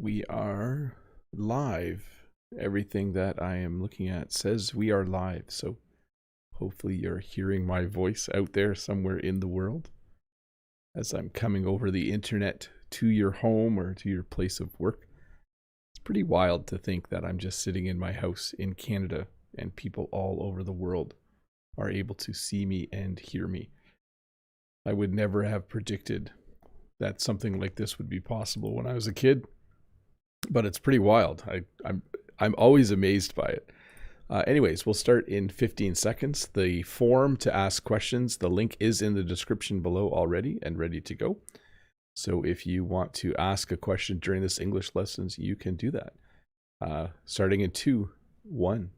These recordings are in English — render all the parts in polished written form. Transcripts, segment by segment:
We are live. Everything that I am looking at says we are live. So hopefully you're hearing my voice out there somewhere in the world as I'm coming over the internet to your home or to your place of work. It's pretty wild to think that I'm just sitting in my house in Canada and people all over the world are able to see me and hear me. I would never have predicted that something like this would be possible when I was a kid, but it's pretty wild. I'm always amazed by it. Anyways, we'll start in 15 seconds. The form to ask questions, the link is in the description below already and ready to go. So if you want to ask a question during this English lessons, you can do that. Starting in 2, 1.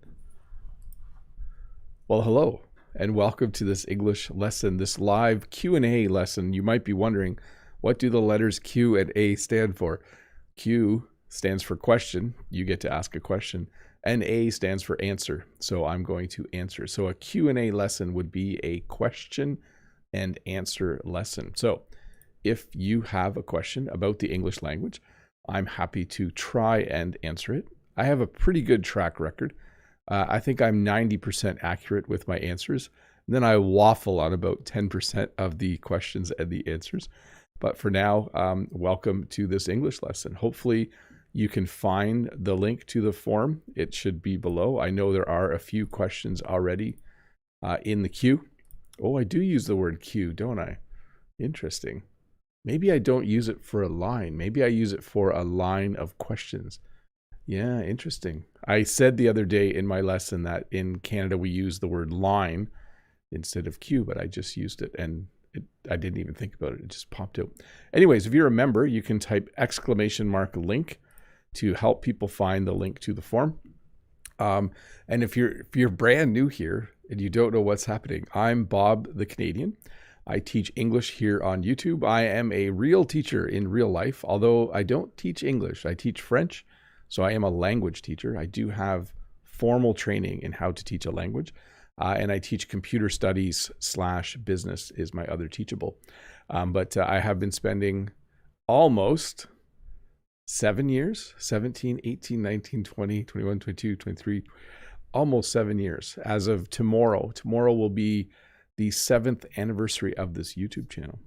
Well, hello and welcome to this English lesson, this live Q&A lesson. You might be wondering, what do the letters Q and A stand for? Q stands for question. You get to ask a question. And A stands for answer. So I'm going to answer. So a Q&A lesson would be a question and answer lesson. So if you have a question about the English language, I'm happy to try and answer it. I have a pretty good track record. I think I'm 90% accurate with my answers. And then I waffle on about 10% of the questions and the answers. But for now, welcome to this English lesson. Hopefully you can find the link to the form. It should be below. I know there are a few questions already in the queue. Oh, I do use the word queue, don't I? Interesting. Maybe I don't use it for a line. Maybe I use it for a line of questions. Yeah, interesting. I said the other day in my lesson that in Canada we use the word line instead of queue, but I just used it and I didn't even think about it. It just popped out. Anyways, if you're a member, you can type !link to help people find the link to the form. And if you're brand new here and you don't know what's happening, I'm Bob the Canadian. I teach English here on YouTube. I am a real teacher in real life, although I don't teach English. I teach French, so I am a language teacher. I do have formal training in how to teach a language. And I teach computer studies / business is my other teachable. But I have been spending almost 7 years, 17, 18, 19, 20, 21, 22, 23, almost 7 years. As of tomorrow will be the 7th anniversary of this YouTube channel.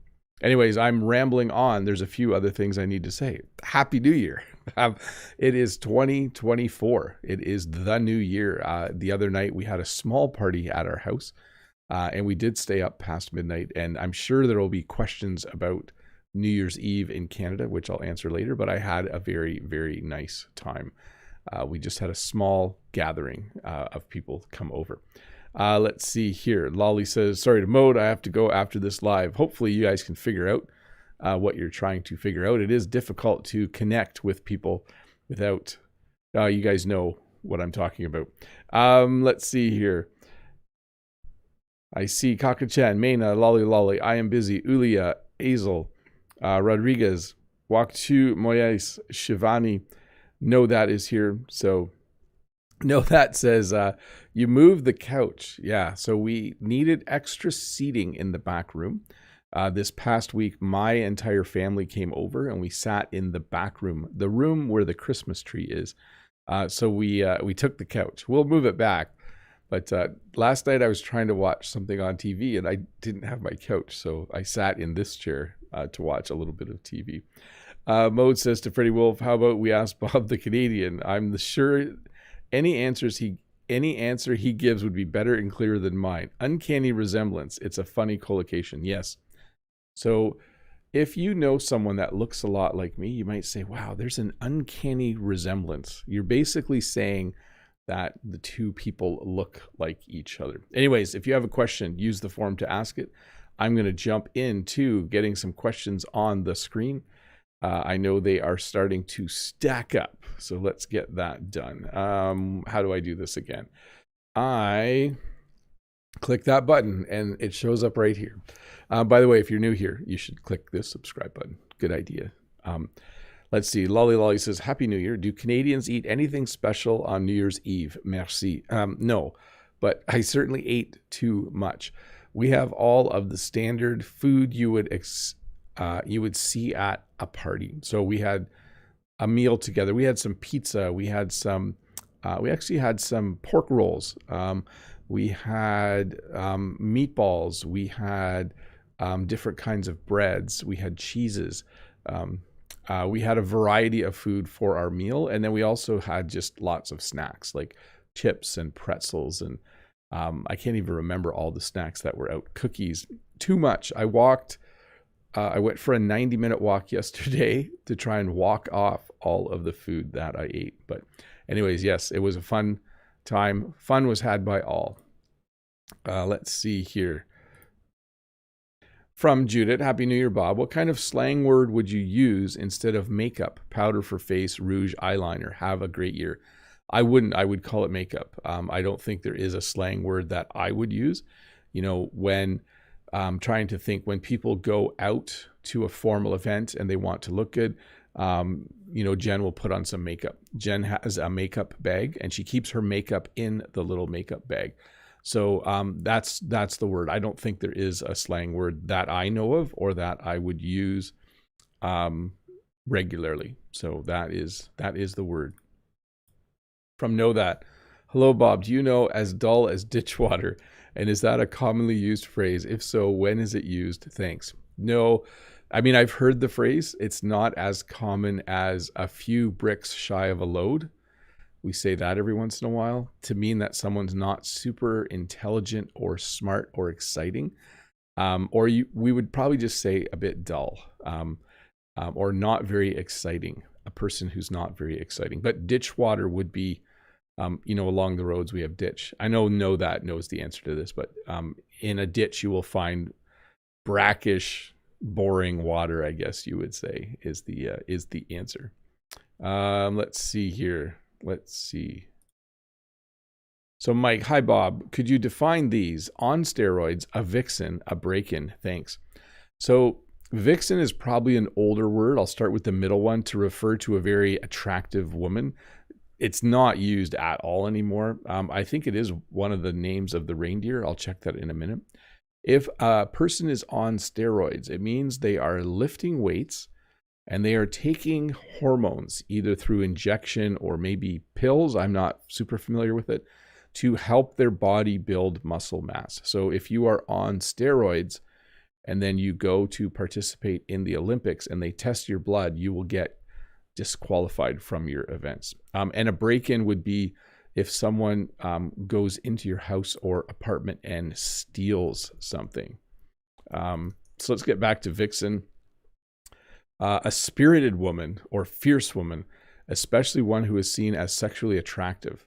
Anyways, I'm rambling on. There's a few other things I need to say. Happy New Year. It is 2024. It is the new year. The other night we had a small party at our house and we did stay up past midnight. And I'm sure there will be questions about New Year's Eve in Canada, which I'll answer later. But I had a very, very nice time. We just had a small gathering of people come over. Let's see here. Lolly says, sorry to mode. I have to go after this live. Hopefully you guys can figure out what you're trying to figure out. It is difficult to connect with people without, you guys know what I'm talking about. Let's see here. I see Kakachan, Mena, Lolly, I am busy, Ulia, Azel, Rodriguez, Waktu, Moyes, Shivani. No, that is here. So no, that says you moved the couch. Yeah, so we needed extra seating in the back room. This past week, my entire family came over and we sat in the back room, the room where the Christmas tree is. So we took the couch. We'll move it back. But last night I was trying to watch something on TV and I didn't have my couch. So I sat in this chair to watch a little bit of TV. Mode says to Freddie Wolf, how about we ask Bob the Canadian? I'm sure any answer he gives would be better and clearer than mine. Uncanny resemblance. It's a funny collocation. Yes. So if you know someone that looks a lot like me, you might say, wow, there's an uncanny resemblance. You're basically saying that the two people look like each other. Anyways, if you have a question, use the form to ask it. I'm going to jump into getting some questions on the screen. I know they are starting to stack up. So let's get that done. How do I do this again? I click that button and it shows up right here. By the way, if you're new here, you should click this subscribe button. Good idea. Let's see. Lolly says, Happy New Year. Do Canadians eat anything special on New Year's Eve? Merci. No, but I certainly ate too much. We have all of the standard food you would see at a party. So we had a meal together. We had some pizza. We had some. We actually had some pork rolls. We had meatballs. We had different kinds of breads. We had cheeses. We had a variety of food for our meal. And then we also had just lots of snacks like chips and pretzels. And I can't even remember all the snacks that were out. Cookies, too much. I went for a 90-minute walk yesterday to try and walk off all of the food that I ate. But anyways, yes, it was a fun time. Fun was had by all. Let's see here. From Judith, Happy New Year, Bob. What kind of slang word would you use instead of makeup, powder for face, rouge, eyeliner? Have a great year. I wouldn't. I would call it makeup. I don't think there is a slang word that I would use. You know, when trying to think when people go out to a formal event and they want to look good, you know, Jen will put on some makeup. Jen has a makeup bag and she keeps her makeup in the little makeup bag. So that's the word. I don't think there is a slang word that I know of or that I would use regularly. So that is the word. From Know That. Hello, Bob. Do you know as dull as ditch water? And is that a commonly used phrase? If so, when is it used? Thanks. No, I mean, I've heard the phrase. It's not as common as a few bricks shy of a load. We say that every once in a while to mean that someone's not super intelligent or smart or exciting. We would probably just say a bit dull or not very exciting, a person who's not very exciting. But ditch water would be, you know, along the roads we have ditch. I know that knows the answer to this, but in a ditch you will find brackish, boring water, I guess you would say is the answer. Let's see here. Let's see. So Mike, hi Bob. Could you define these? On steroids, a vixen, a break-in. Thanks. So vixen is probably an older word. I'll start with the middle one to refer to a very attractive woman. It's not used at all anymore. I think it is one of the names of the reindeer. I'll check that in a minute. If a person is on steroids, it means they are lifting weights and they are taking hormones either through injection or maybe pills. I'm not super familiar with it, to help their body build muscle mass. So if you are on steroids and then you go to participate in the Olympics and they test your blood, you will get disqualified from your events. And a break-in would be if someone goes into your house or apartment and steals something. So let's get back to vixen. A spirited woman or fierce woman, especially one who is seen as sexually attractive.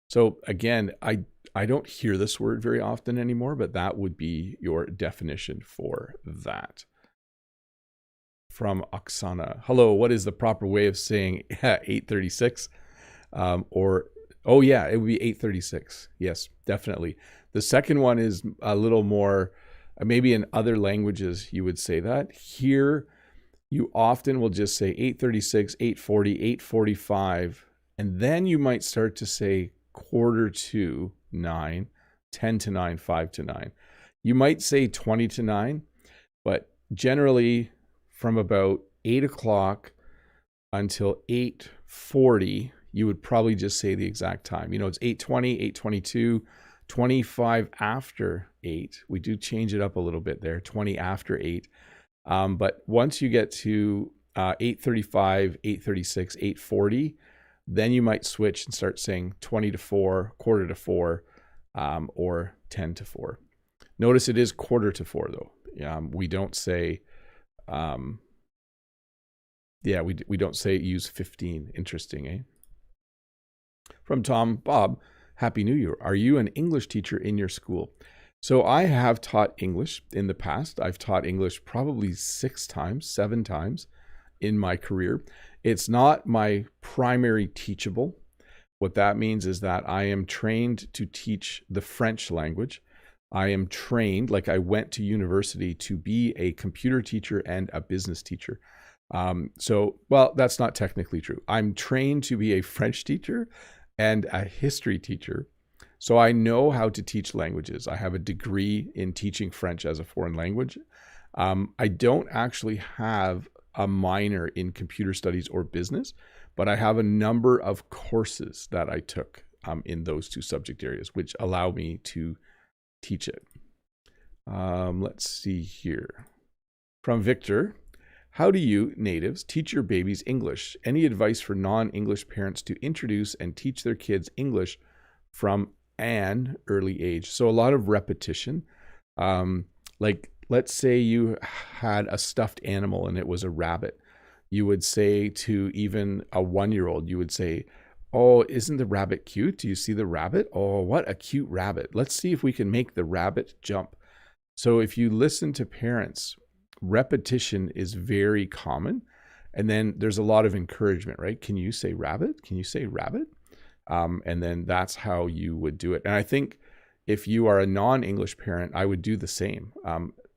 So again, I don't hear this word very often anymore, but that would be your definition for that. From Oksana. Hello, what is the proper way of saying 836? Oh yeah, it would be 836. Yes, definitely. The second one is a little more, maybe in other languages you would say that. Here, you often will just say 836, 840, 845, and then you might start to say 8:45, 10 to 9, 5 to 9. You might say 20 to 9, but generally from about 8 o'clock until 8:40, you would probably just say the exact time. You know, it's 8:20, 8:22, 25 after 8. We do change it up a little bit there, 20 after 8. But once you get to 8:35, 8:36, 8:40, then you might switch and start saying 20 to 4, 3:45, or 10 to 4. Notice it is 3:45 though. We don't say, we don't say use 15. Interesting, eh? From Tom, Bob, Happy New Year. Are you an English teacher in your school? So I have taught English in the past. I've taught English probably 7 times in my career. It's not my primary teachable. What that means is that I am trained to teach the French language. I am trained, like I went to university to be a computer teacher and a business teacher. Well, that's not technically true. I'm trained to be a French teacher and a history teacher. So I know how to teach languages. I have a degree in teaching French as a foreign language. I don't actually have a minor in computer studies or business, but I have a number of courses that I took in those two subject areas, which allow me to teach it. Let's see here. From Victor, how do you natives teach your babies English? Any advice for non-English parents to introduce and teach their kids English from an early age? So a lot of repetition. Like, let's say you had a stuffed animal and it was a rabbit. You would say to even a 1-year-old, you would say, oh, isn't the rabbit cute? Do you see the rabbit? Oh, what a cute rabbit. Let's see if we can make the rabbit jump. So if you listen to parents, repetition is very common. And then there's a lot of encouragement, right? Can you say rabbit? Can you say rabbit? And then that's how you would do it. And I think if you are a non-English parent, I would do the same.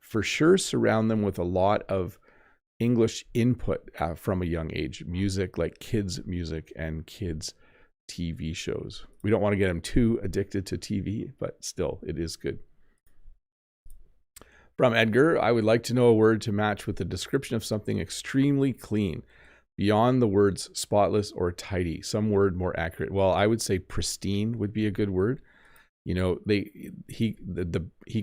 For sure, surround them with a lot of English input from a young age, music like kids music and kids TV shows. We don't want to get them too addicted to TV, but still, it is good. From Edgar, I would like to know a word to match with the description of something extremely clean, beyond the words spotless or tidy. Some word more accurate. Well, I would say pristine would be a good word. You know, he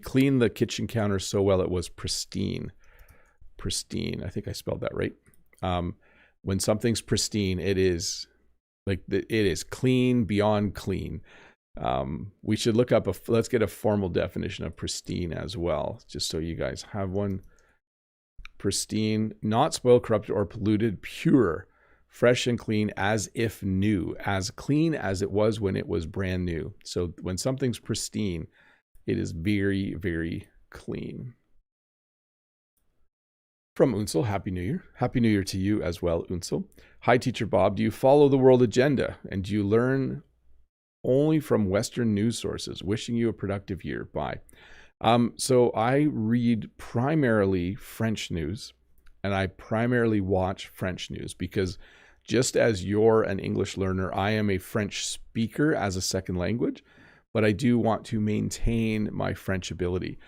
cleaned the kitchen counter so well it was pristine. Pristine. I think I spelled that right. When something's pristine, it is like it is clean beyond clean. We should look up let's get a formal definition of pristine as well, just so you guys have one. Pristine, not spoiled, corrupted, or polluted, pure, fresh and clean, as if new, as clean as it was when it was brand new. So when something's pristine, it is very, very clean. From Unsel, Happy New Year. Happy New Year to you as well, Unsel. Hi, Teacher Bob. Do you follow the world agenda? And do you learn only from Western news sources? Wishing you a productive year. Bye. So I read primarily French news, and I primarily watch French news because just as you're an English learner, I am a French speaker as a second language, but I do want to maintain my French ability.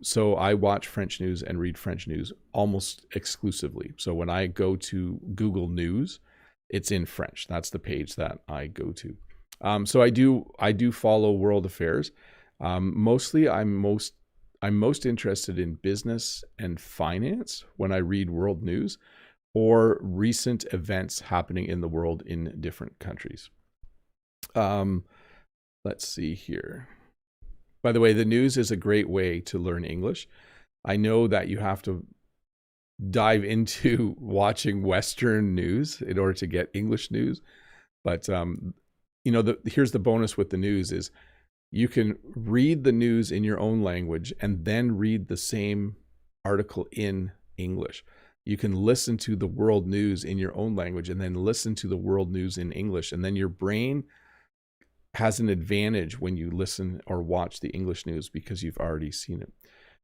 So I watch French news and read French news almost exclusively. So when I go to Google News, it's in French. That's the page that I go to. So I do follow world affairs. Mostly I'm most interested in business and finance when I read world news or recent events happening in the world in different countries. Let's see here. By the way, the news is a great way to learn English. I know that you have to dive into watching Western news in order to get English news. But, you know, here's the bonus with the news is you can read the news in your own language and then read the same article in English. You can listen to the world news in your own language and then listen to the world news in English. And then your brain has an advantage when you listen or watch the English news because you've already seen it.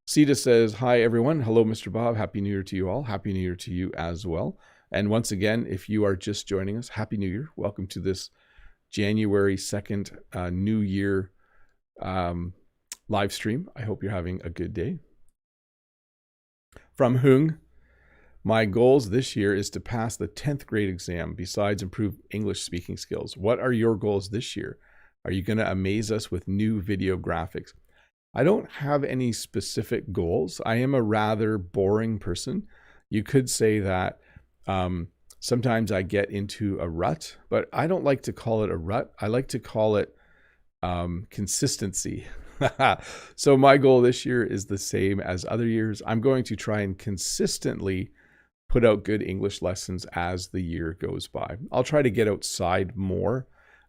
Sita says, hi, everyone. Hello, Mr. Bob. Happy New Year to you all. Happy New Year to you as well. And once again, if you are just joining us, Happy New Year. Welcome to this January 2nd New Year live stream. I hope you're having a good day. From Hung, my goals this year is to pass the 10th grade exam, besides improve English speaking skills. What are your goals this year? Are you going to amaze us with new video graphics? I don't have any specific goals. I am a rather boring person. You could say that sometimes I get into a rut, but I don't like to call it a rut. I like to call it consistency. So my goal this year is the same as other years. I'm going to try and consistently put out good English lessons as the year goes by. I'll try to get outside more.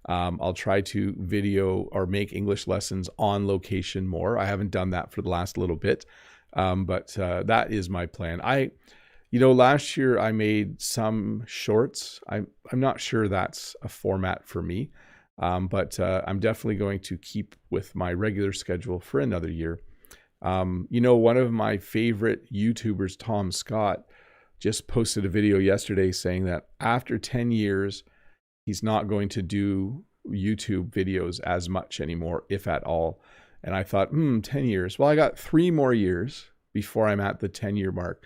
I'll try to video or make English lessons on location more. I haven't done that for the last little bit, but that is my plan. Last year I made some shorts. I'm not sure that's a format for me, but I'm definitely going to keep with my regular schedule for another year. One of my favorite YouTubers, Tom Scott, just posted a video yesterday saying that after 10 years, he's not going to do YouTube videos as much anymore, if at all. And I thought, 10 years. Well, I got 3 more years before I'm at the 10-year mark.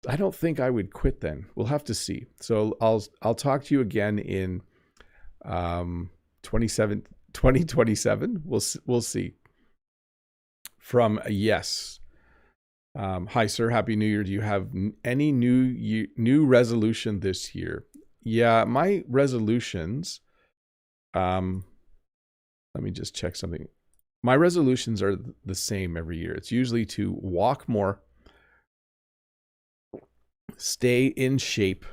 I don't think I would quit then. We'll have to see. So I'll talk to you again in 2027. We'll see. From yes. Hi sir, happy new year. Do you have any new resolution this year? Yeah, my resolutions, let me just check something. My resolutions are the same every year. It's usually to walk more, stay in shape,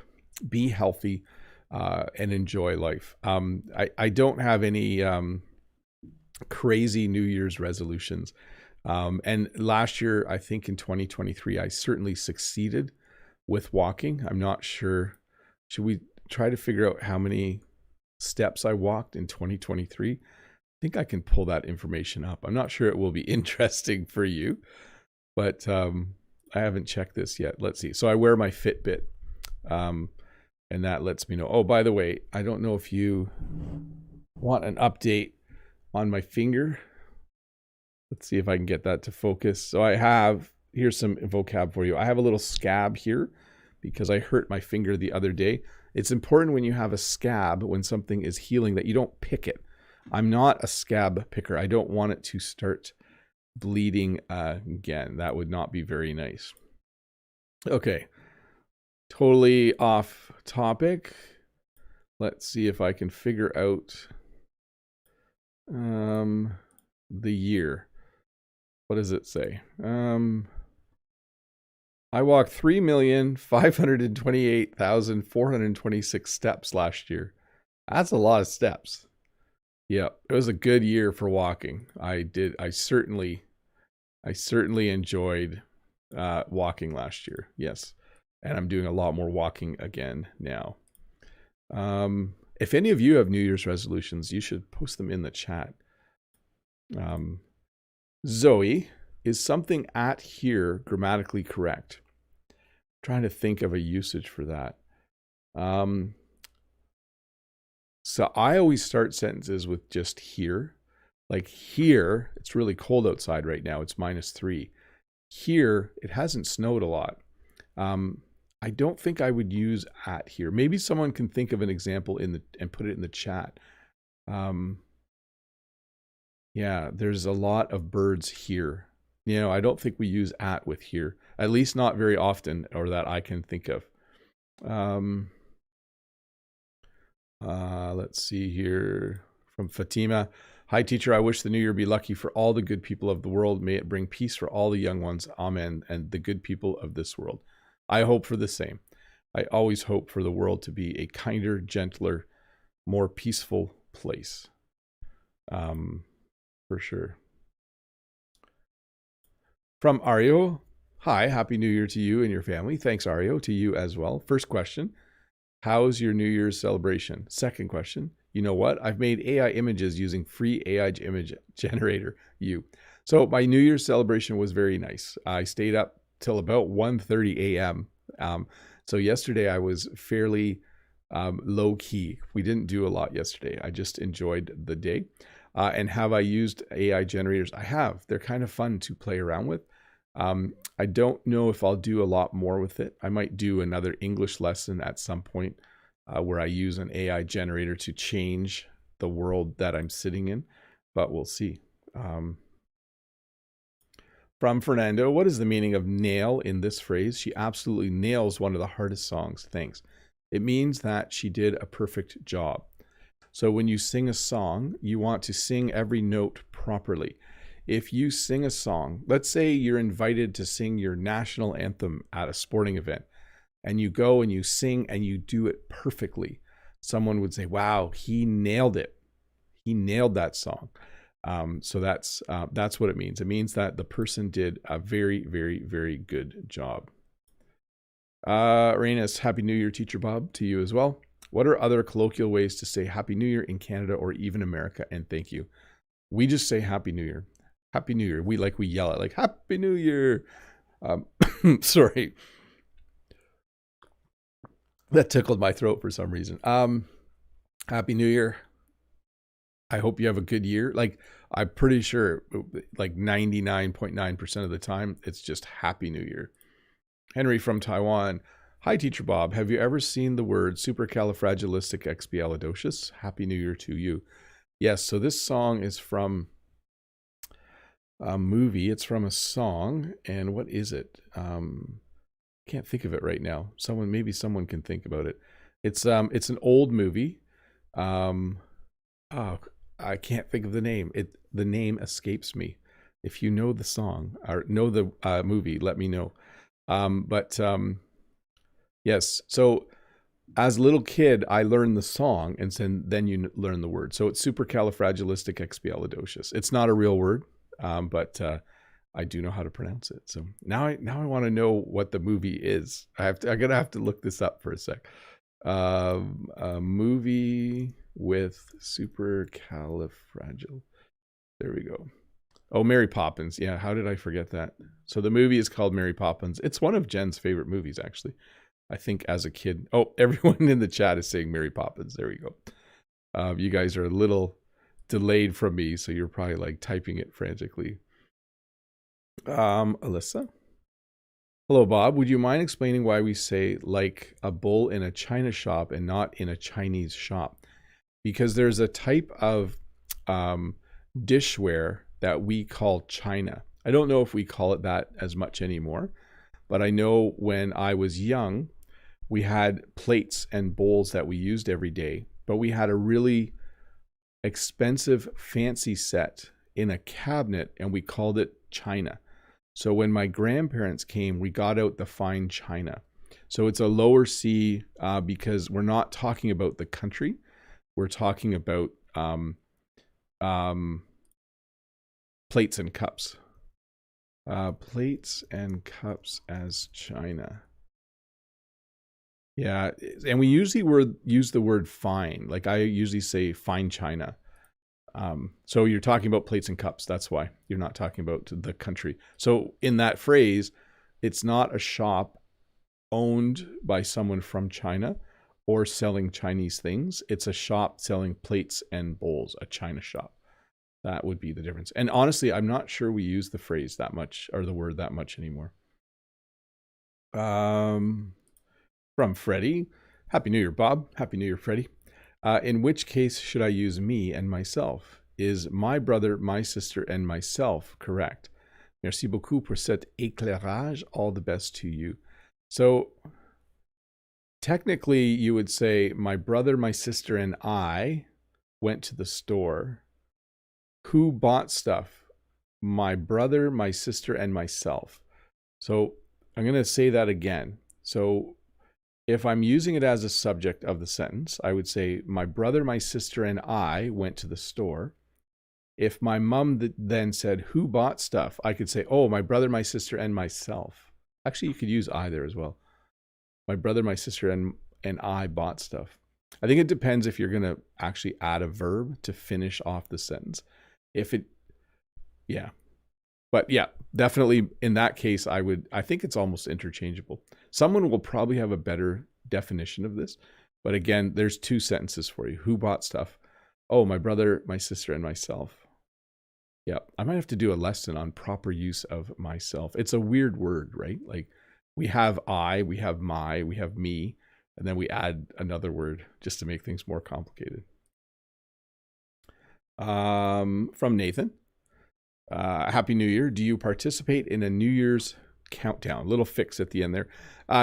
be healthy, and enjoy life. I don't have any crazy New Year's resolutions. And last year, I think in 2023, I certainly succeeded with walking. I'm not sure. Should we try to figure out how many steps I walked in 2023? I think I can pull that information up. I'm not sure it will be interesting for you, but I haven't checked this yet. Let's see. So I wear my Fitbit, and that lets me know. Oh, by the way, I don't know if you want an update on my finger. Let's see if I can get that to focus. So here's some vocab for you. I have a little scab here because I hurt my finger the other day. It's important when you have a scab, when something is healing, that you don't pick it. I'm not a scab picker. I don't want it to start bleeding again. That would not be very nice. Okay, totally off topic. Let's see if I can figure out the year. What does it say? I walked 3,528,426 steps last year. That's a lot of steps. Yeah, it was a good year for walking. I certainly enjoyed walking last year. Yes. And I'm doing a lot more walking again now. If any of you have New Year's resolutions, you should post them in the chat. Zoe, is something at here grammatically correct? I'm trying to think of a usage for that. So I always start sentences with just here. Like here, it's really cold outside right now. It's -3. Here, it hasn't snowed a lot. I don't think I would use at here. Maybe someone can think of an example and put it in the chat. Yeah, there's a lot of birds here. You know, I don't think we use at with here, at least not very often, or that I can think of. Let's see here from Fatima. Hi, teacher. I wish the new year be lucky for all the good people of the world. May it bring peace for all the young ones. Amen. And the good people of this world. I hope for the same. I always hope for the world to be a kinder, gentler, more peaceful place. For sure. From Ario. Hi, happy new year to you and your family. Thanks, Ario, to you as well. First question, how's your New Year's celebration? Second question, you know what? I've made AI images using free AI image generator, So my New Year's celebration was very nice. I stayed up till about 1:30 a.m. So yesterday I was fairly low key. We didn't do a lot yesterday. I just enjoyed the day. And have I used AI generators? I have. They're kind of fun to play around with. I don't know if I'll do a lot more with it. I might do another English lesson at some point where I use an AI generator to change the world that I'm sitting in, but we'll see. From Fernando, what is the meaning of nail in this phrase? She absolutely nails one of the hardest songs. Thanks. It means that she did a perfect job. So when you sing a song, you want to sing every note properly. If you sing a song, let's say you're invited to sing your national anthem at a sporting event, and you go and you sing and you do it perfectly, someone would say, wow, he nailed it. He nailed that song. So that's what it means. It means that the person did a very, very, very good job. Rainus, Happy New Year, Teacher Bob, to you as well. What are other colloquial ways to say Happy New Year in Canada or even America? And thank you. We just say Happy New Year. Happy New Year. We yell it like Happy New Year. Sorry. That tickled my throat for some reason. Happy New Year. I hope you have a good year. Like, I'm pretty sure like 99.9% of the time, it's just Happy New Year. Henry from Taiwan. Hi, Teacher Bob. Have you ever seen the word supercalifragilisticexpialidocious? Happy New Year to you. Yes, so this song is from a movie. It's from a song, and what is it? Can't think of it right now. Maybe someone can think about it. It's an old movie. Oh, I can't think of the name. The name escapes me. If you know the song or know the movie, let me know. Yes. So as a little kid, I learned the song, and then you learn the word. So it's supercalifragilisticexpialidocious. It's not a real word, but I do know how to pronounce it. So now I want to know what the movie is. I'm gonna have to look this up for a sec. A movie with supercalifragil. There we go. Oh, Mary Poppins. Yeah, how did I forget that? So the movie is called Mary Poppins. It's one of Jen's favorite movies, actually. I think as a kid. Oh, everyone in the chat is saying Mary Poppins. There we go. You guys are a little delayed from me, so you're probably like typing it frantically. Alyssa. Hello, Bob. Would you mind explaining why we say like a bowl in a China shop and not in a Chinese shop? Because there's a type of dishware that we call China. I don't know if we call it that as much anymore, but I know when I was young, we had plates and bowls that we used every day, but we had a really expensive, fancy set in a cabinet, and we called it China. So when my grandparents came, we got out the fine china. So it's a lower C because we're not talking about the country. We're talking about plates and cups. Plates and cups as china. Yeah, and we usually use the word fine. Like I usually say fine china. So you're talking about plates and cups. That's why you're not talking about the country. So in that phrase, it's not a shop owned by someone from China or selling Chinese things. It's a shop selling plates and bowls, a China shop. That would be the difference. And honestly, I'm not sure we use the phrase that much or the word that much anymore. From Freddie. Happy New Year, Bob. Happy New Year, Freddie. In which case should I use me and myself? Is my brother, my sister, and myself correct? Merci beaucoup pour cet éclairage. All the best to you. So technically, you would say my brother, my sister, and I went to the store. Who bought stuff? My brother, my sister, and myself. So I'm going to say that again. So if I'm using it as a subject of the sentence, I would say my brother, my sister, and I went to the store. If my mom then said, who bought stuff? I could say, oh, my brother, my sister, and myself. Actually, you could use either as well. My brother, my sister, and I bought stuff. I think it depends if you're going to actually add a verb to finish off the sentence. But yeah, definitely in that case, I think it's almost interchangeable. Someone will probably have a better definition of this. But again, there's two sentences for you. Who bought stuff? Oh, my brother, my sister, and myself. Yeah, I might have to do a lesson on proper use of myself. It's a weird word, right? Like we have I, we have my, we have me, and then we add another word just to make things more complicated. From Nathan. Happy New Year. Do you participate in a New Year's countdown? Little fix at the end there.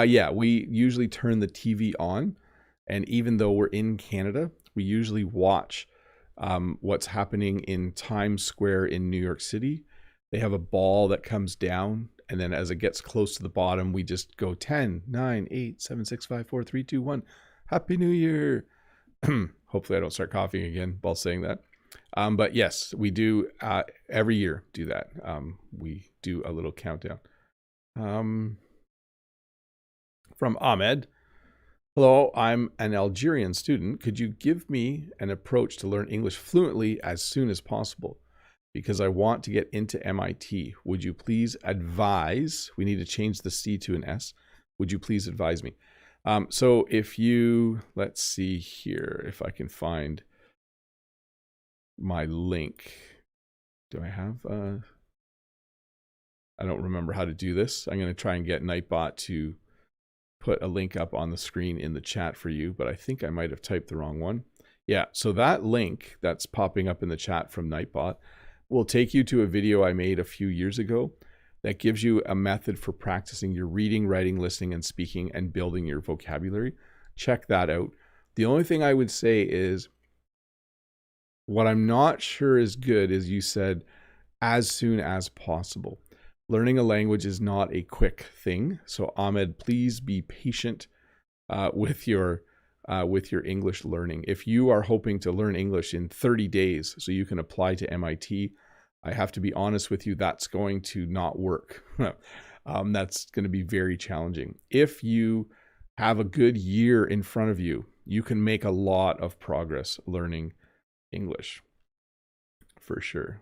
Yeah, we usually turn the TV on. And even though we're in Canada, we usually watch what's happening in Times Square in New York City. They have a ball that comes down. And then as it gets close to the bottom, we just go 10, 9, 8, 7, 6, 5, 4, 3, 2, 1. Happy New Year. Hopefully I don't start coughing again while saying that. But yes, we do every year do that. We do a little countdown. From Ahmed. Hello, I'm an Algerian student. Could you give me an approach to learn English fluently as soon as possible? Because I want to get into MIT. Would you please advise? We need to change the C to an S. Would you please advise me? So if you, let's see here, if I can find my link. Do I have I don't remember how to do this. I'm going to try and get Nightbot to put a link up on the screen in the chat for you, but I think I might have typed the wrong one. Yeah, so that link that's popping up in the chat from Nightbot will take you to a video I made a few years ago that gives you a method for practicing your reading, writing, listening, and speaking and building your vocabulary. Check that out. The only thing I would say is what I'm not sure is good is you said as soon as possible. Learning a language is not a quick thing. So Ahmed, please be patient with your English learning. If you are hoping to learn English in 30 days so you can apply to MIT, I have to be honest with you, that's going to not work. That's going to be very challenging. If you have a good year in front of you, you can make a lot of progress learning English, for sure.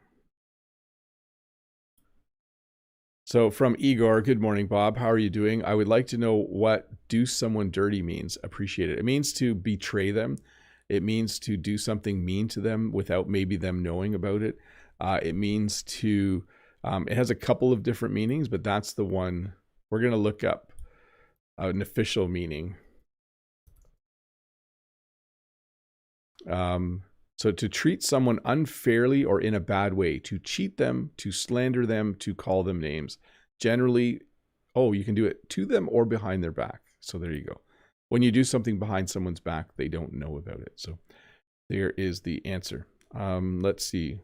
So from Igor, good morning, Bob. How are you doing? I would like to know what do someone dirty means. Appreciate it. It means to betray them. It means to do something mean to them without maybe them knowing about it. It means to, it has a couple of different meanings, but that's the one we're going to look up an official meaning. So to treat someone unfairly or in a bad way, to cheat them, to slander them, to call them names. Generally, oh, you can do it to them or behind their back. So there you go. When you do something behind someone's back, they don't know about it. So there is the answer. Let's see.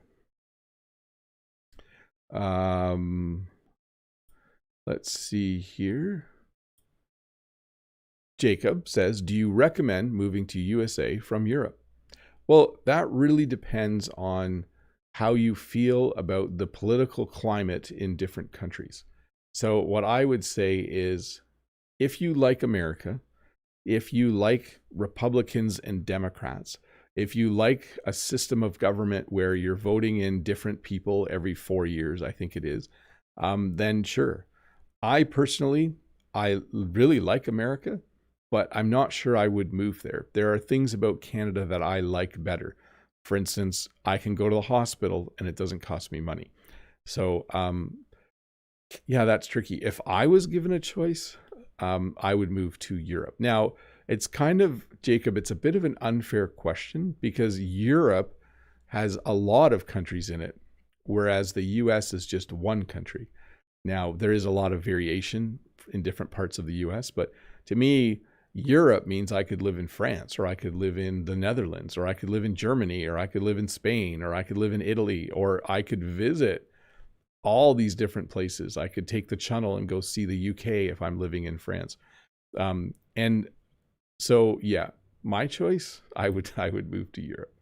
Let's see here. Jacob says, do you recommend moving to USA from Europe? Well, that really depends on how you feel about the political climate in different countries. So what I would say is, if you like America, if you like Republicans and Democrats, if you like a system of government where you're voting in different people every 4 years, I think it is, then sure. I personally, I really like America, but I'm not sure I would move there. There are things about Canada that I like better. For instance, I can go to the hospital and it doesn't cost me money. So, yeah, that's tricky. If I was given a choice, I would move to Europe. Now, it's kind of, Jacob, it's a bit of an unfair question because Europe has a lot of countries in it, whereas the US is just one country. Now, there is a lot of variation in different parts of the US, but to me, Europe means I could live in France, or I could live in the Netherlands, or I could live in Germany, or I could live in Spain, or I could live in Italy, or I could visit all these different places. I could take the Channel and go see the UK if I'm living in France. And so, yeah, my choice, I would move to Europe.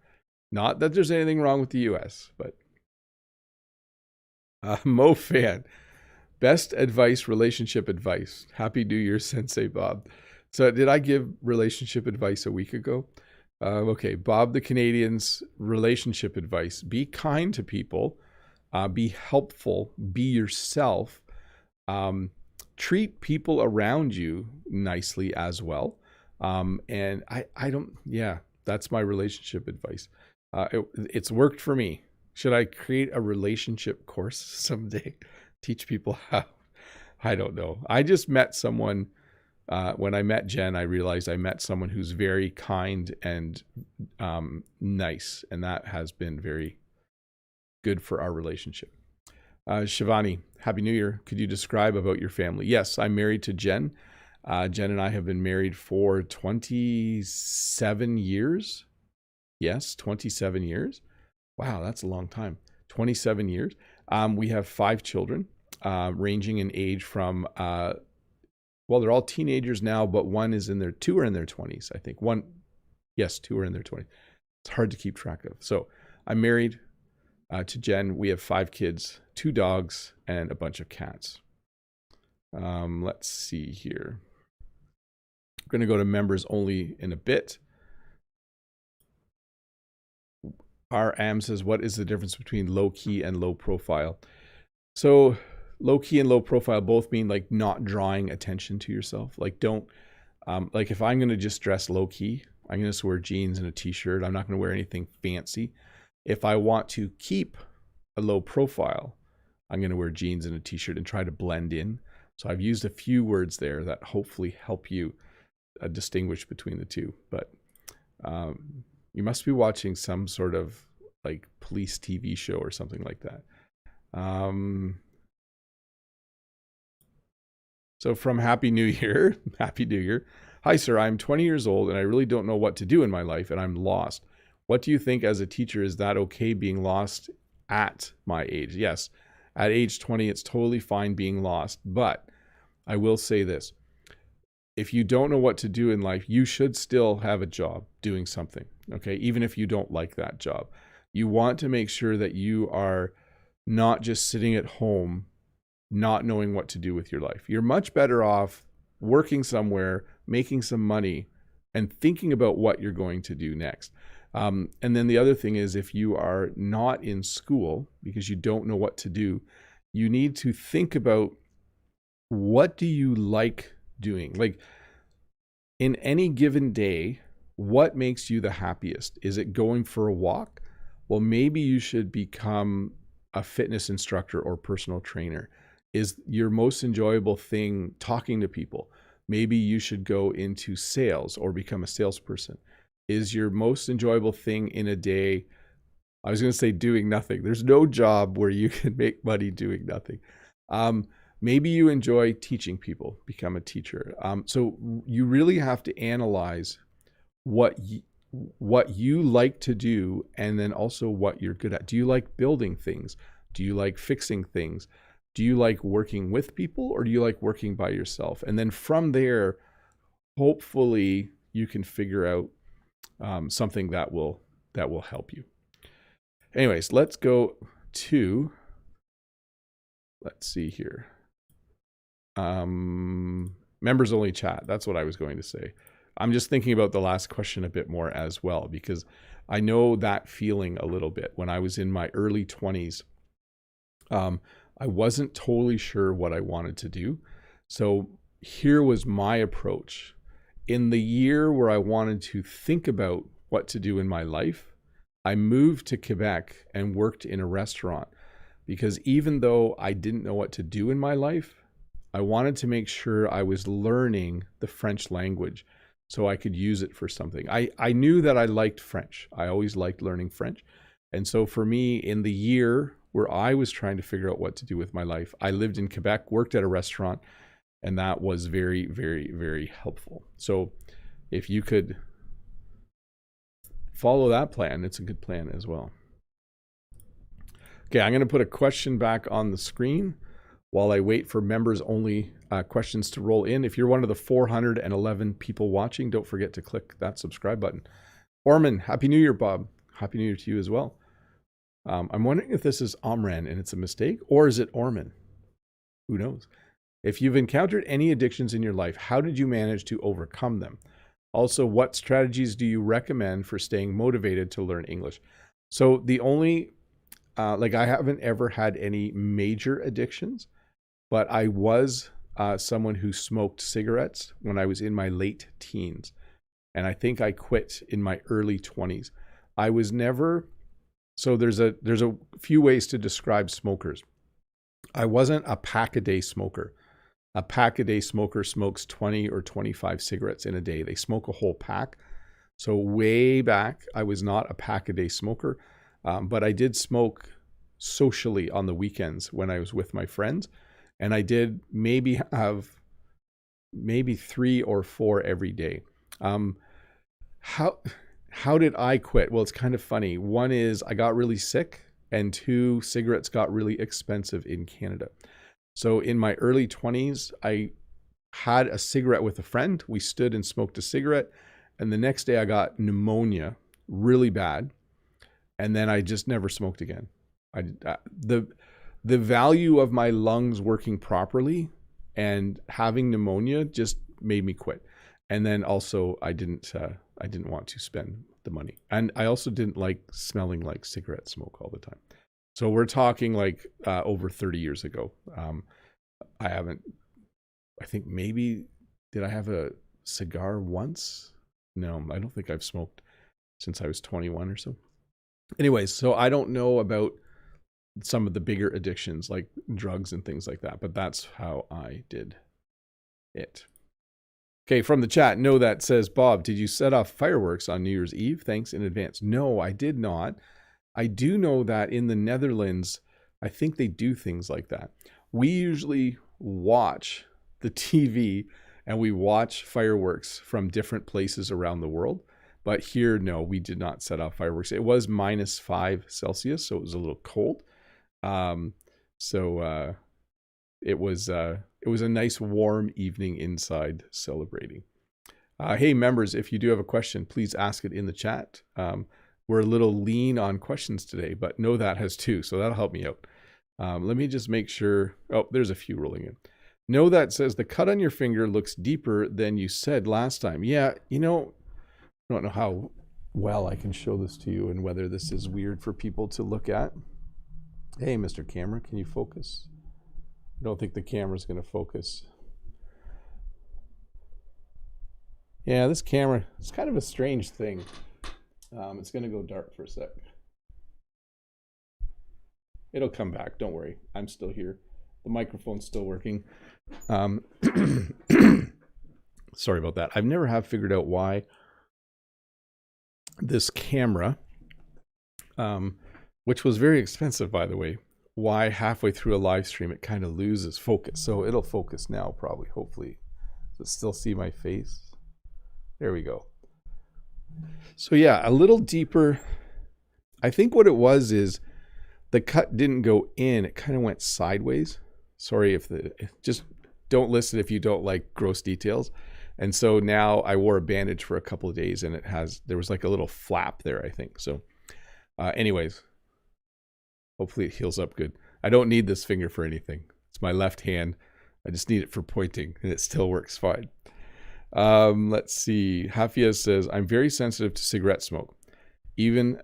Not that there's anything wrong with the US, but Mo Fan, best advice, relationship advice. Happy New Year, Sensei Bob. So did I give relationship advice a week ago? Okay, Bob the Canadian's relationship advice. Be kind to people. Be helpful. Be yourself. Treat people around you nicely as well. And I don't, yeah, that's my relationship advice. It's worked for me. Should I create a relationship course someday? Teach people how? I don't know. I just met someone. When I met Jen, I realized I met someone who's very kind and nice, and that has been very good for our relationship. Shivani, Happy New Year. Could you describe about your family? Yes, I'm married to Jen. Jen and I have been married for 27 years. Yes, 27 years. Wow, that's a long time. 27 years. We have 5 children, ranging in age from well, they're all teenagers now, but two are in their 20s, I think. 2 are in their 20s. It's hard to keep track of. So I'm married to Jen. We have 5 kids, 2 dogs, and a bunch of cats. Let's see here. I'm going to go to members only in a bit. R.M. says, what is the difference between low key and low profile? So low key and low profile both mean like not drawing attention to yourself. Like don't, like if I'm going to just dress low key, I'm going to wear jeans and a t-shirt. I'm not going to wear anything fancy. If I want to keep a low profile, I'm going to wear jeans and a t-shirt and try to blend in. So I've used a few words there that hopefully help you distinguish between the two. But you must be watching some sort of like police TV show or something like that. So from Happy New Year, Happy New Year. Hi, sir. I'm 20 years old and I really don't know what to do in my life and I'm lost. What do you think as a teacher? Is that okay being lost at my age? Yes. At age 20, it's totally fine being lost. But I will say this. If you don't know what to do in life, you should still have a job doing something. Okay. Even if you don't like that job, you want to make sure that you are not just sitting at home, not knowing what to do with your life. You're much better off working somewhere, making some money, and thinking about what you're going to do next. And then the other thing is, if you are not in school because you don't know what to do, you need to think about, what do you like doing? Like in any given day, what makes you the happiest? Is it going for a walk? Well, maybe you should become a fitness instructor or personal trainer. Is your most enjoyable thing talking to people? Maybe you should go into sales or become a salesperson. Is your most enjoyable thing in a day, I was going to say doing nothing. There's no job where you can make money doing nothing. Maybe you enjoy teaching people, become a teacher. So you really have to analyze what you like to do, and then also what you're good at. Do you like building things? Do you like fixing things? Do you like working with people, or do you like working by yourself? And then from there, hopefully you can figure out something that will help you. Anyways, let's go to, let's see here. Members only chat. That's what I was going to say. I'm just thinking about the last question a bit more as well, because I know that feeling a little bit. When I was in my early 20s, I wasn't totally sure what I wanted to do. So here was my approach. In the year where I wanted to think about what to do in my life, I moved to Quebec and worked in a restaurant, because even though I didn't know what to do in my life, I wanted to make sure I was learning the French language so I could use it for something. I knew that I liked French. I always liked learning French. And so for me, in the year where I was trying to figure out what to do with my life, I lived in Quebec, worked at a restaurant, and that was very, very, very helpful. So if you could follow that plan, it's a good plan as well. Okay, I'm going to put a question back on the screen while I wait for members only questions to roll in. If you're one of the 411 people watching, don't forget to click that subscribe button. Orman, Happy New Year, Bob. Happy New Year to you as well. I'm wondering if this is Omran and it's a mistake, or is it Orman? Who knows? If you've encountered any addictions in your life, how did you manage to overcome them? Also, what strategies do you recommend for staying motivated to learn English? So the only, I haven't ever had any major addictions, but I was someone who smoked cigarettes when I was in my late teens. And I think I quit in my early 20s. I was never, so there's a few ways to describe smokers. I wasn't a pack-a-day smoker. A pack-a-day smoker smokes 20 or 25 cigarettes in a day. They smoke a whole pack. So way back, I was not a pack-a-day smoker, but I did smoke socially on the weekends when I was with my friends. And I did maybe have 3 or 4 every day. How did I quit? Well, it's kind of funny. One is I got really sick, and 2, cigarettes got really expensive in Canada. So in my early 20s, I had a cigarette with a friend. We stood and smoked a cigarette. And the next day I got pneumonia really bad. And then I just never smoked again. The value of my lungs working properly and having pneumonia just made me quit. And then also I didn't want to spend the money. And I also didn't like smelling like cigarette smoke all the time. So we're talking like over 30 years ago. I think maybe, did I have a cigar once? No, I don't think I've smoked since I was 21 or so. Anyways, so I don't know about some of the bigger addictions like drugs and things like that. But that's how I did it. Okay, from the chat, No That says, Bob, did you set off fireworks on New Year's Eve? Thanks in advance. No, I did not. I do know that in the Netherlands, I think they do things like that. We usually watch the TV and we watch fireworks from different places around the world. But here, no, we did not set off fireworks. It was -5 Celsius, so it was a little cold. It was a nice warm evening inside celebrating. Hey members, if you do have a question, please ask it in the chat. We're a little lean on questions today, but No That has 2, so that'll help me out. Let me just make sure. Oh, there's a few rolling in. No That says, the cut on your finger looks deeper than you said last time. Yeah, you know, I don't know how well I can show this to you and whether this is weird for people to look at. Hey, Mr. Camera, can you focus? I don't think the camera's going to focus. Yeah, this camera, it's kind of a strange thing. It's going to go dark for a sec. It'll come back, don't worry. I'm still here. The microphone's still working. Sorry about that. I've never have figured out why this camera, which was very expensive, by the way, why halfway through a live stream it kind of loses focus. So it'll focus now, probably, hopefully. Does it still see my face? There we go. So yeah, a little deeper. I think what it was is the cut didn't go in, it kind of went sideways. Sorry just don't listen if you don't like gross details. And so now I wore a bandage for a couple of days and there was like a little flap there, I think. So anyways, hopefully it heals up good. I don't need this finger for anything. It's my left hand. I just need it for pointing and it still works fine. Let's see. Hafia says, I'm very sensitive to cigarette smoke. Even